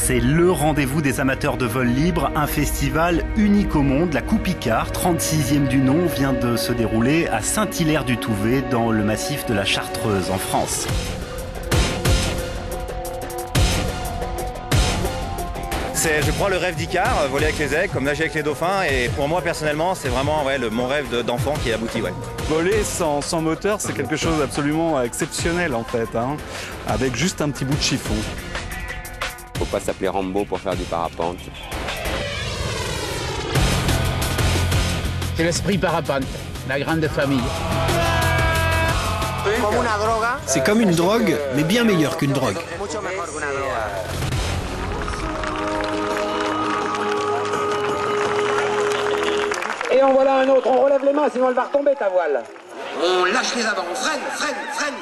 C'est le rendez-vous des amateurs de vol libre, un festival unique au monde. La Coupe Icare, 36e du nom, vient de se dérouler à Saint-Hilaire-du-Touvet, dans le massif de la Chartreuse, en France. C'est, je crois, le rêve d'Icare, voler avec les aigles, comme nager avec les dauphins. Et pour moi, personnellement, c'est vraiment mon rêve d'enfant qui est abouti. Ouais. Voler sans moteur, c'est quelque chose d'absolument exceptionnel, en fait, hein, avec juste un petit bout de chiffon. Faut pas s'appeler Rambo pour faire du parapente. C'est l'esprit parapente, la grande famille. C'est comme une drogue, mais bien meilleure qu'une drogue. Et en voilà un autre, on relève les mains, sinon elle va retomber ta voile. On lâche les avants, on freine.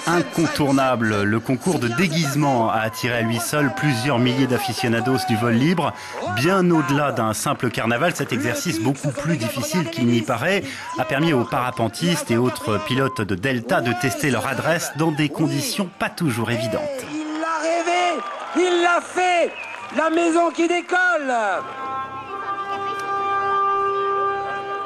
Incontournable, le concours de déguisement a attiré à lui seul plusieurs milliers d'aficionados du vol libre. Bien au-delà d'un simple carnaval, cet exercice beaucoup plus difficile qu'il n'y paraît a permis aux parapentistes et autres pilotes de Delta de tester leur adresse dans des conditions pas toujours évidentes. Il l'a rêvé, il l'a fait, la maison qui décolle.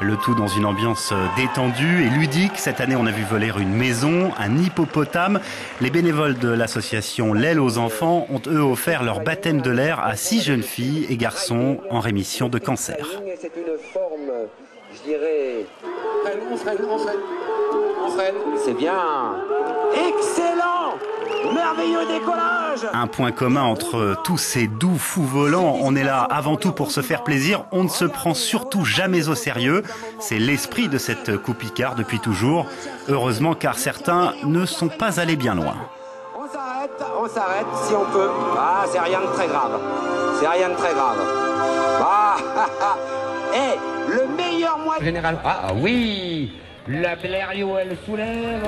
Le tout dans une ambiance détendue et ludique. Cette année, on a vu voler une maison, un hippopotame. Les bénévoles de l'association L'aile aux enfants ont eux offert leur baptême de l'air à 6 jeunes filles et garçons en rémission de cancer. C'est une forme, je dirais... On freine. C'est bien. Excellent. Merveilleux décollage. Un point commun entre tous ces doux fous volants, on est là avant tout pour se faire plaisir, on ne se prend surtout jamais au sérieux. C'est l'esprit de cette Coupe Icare depuis toujours. Heureusement, car certains ne sont pas allés bien loin. On s'arrête si on peut. Ah, c'est rien de très grave. Ah, et le meilleur moyen... Généralement, ah oui, la Blériot, elle soulève.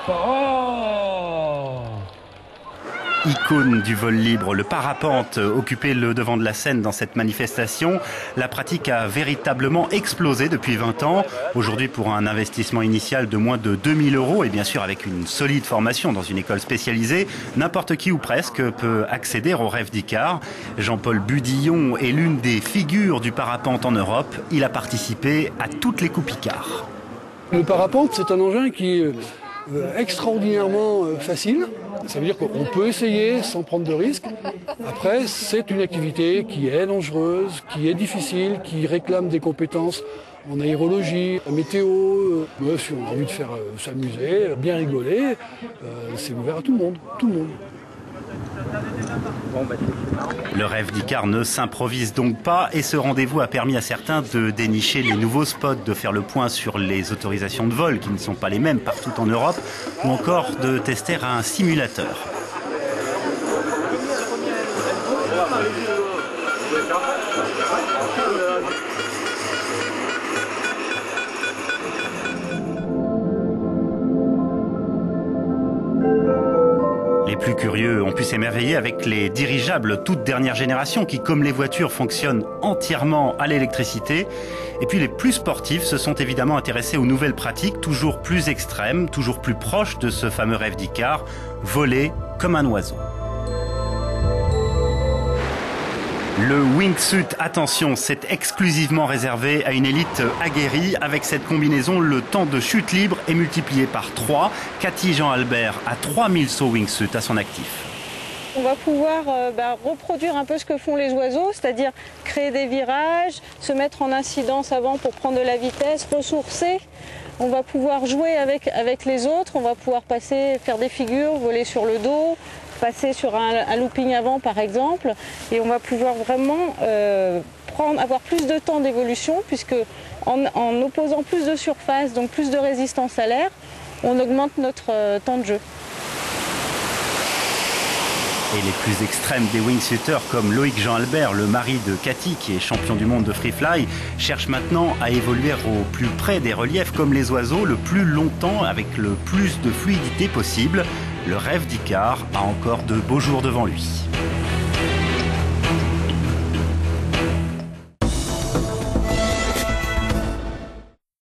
Oh. Icône du vol libre, le parapente occupait le devant de la scène dans cette manifestation. La pratique a véritablement explosé depuis 20 ans. Aujourd'hui, pour un investissement initial de moins de 2000 € et bien sûr avec une solide formation dans une école spécialisée, n'importe qui ou presque peut accéder au rêve d'Icare. Jean-Paul Budillon est l'une des figures du parapente en Europe. Il a participé à toutes les Coupes Icare. Le parapente, c'est un engin qui est extraordinairement facile. Ça veut dire qu'on peut essayer sans prendre de risques. Après, c'est une activité qui est dangereuse, qui est difficile, qui réclame des compétences en aérologie, en météo. Si on a envie de faire s'amuser, bien rigoler, c'est ouvert à tout le monde. Le rêve d'Icare ne s'improvise donc pas et ce rendez-vous a permis à certains de dénicher les nouveaux spots, de faire le point sur les autorisations de vol qui ne sont pas les mêmes partout en Europe ou encore de tester un simulateur. Les plus curieux ont pu s'émerveiller avec les dirigeables toute dernière génération qui, comme les voitures, fonctionnent entièrement à l'électricité. Et puis les plus sportifs se sont évidemment intéressés aux nouvelles pratiques, toujours plus extrêmes, toujours plus proches de ce fameux rêve d'Icare, voler comme un oiseau. Le wingsuit, attention, c'est exclusivement réservé à une élite aguerrie. Avec cette combinaison, le temps de chute libre est multiplié par 3. Cathy Jean-Albert a 3000 sauts wingsuit à son actif. On va pouvoir reproduire un peu ce que font les oiseaux, c'est-à-dire créer des virages, se mettre en incidence avant pour prendre de la vitesse, ressourcer. On va pouvoir jouer avec les autres, on va pouvoir faire des figures, voler sur le dos, passer sur un looping avant par exemple, et on va pouvoir vraiment avoir plus de temps d'évolution, puisque en opposant plus de surface, donc plus de résistance à l'air, on augmente notre temps de jeu. Et les plus extrêmes des wingsuiters comme Loïc Jean-Albert, le mari de Cathy qui est champion du monde de free fly, cherchent maintenant à évoluer au plus près des reliefs comme les oiseaux, le plus longtemps avec le plus de fluidité possible. Le rêve d'Icare a encore de beaux jours devant lui.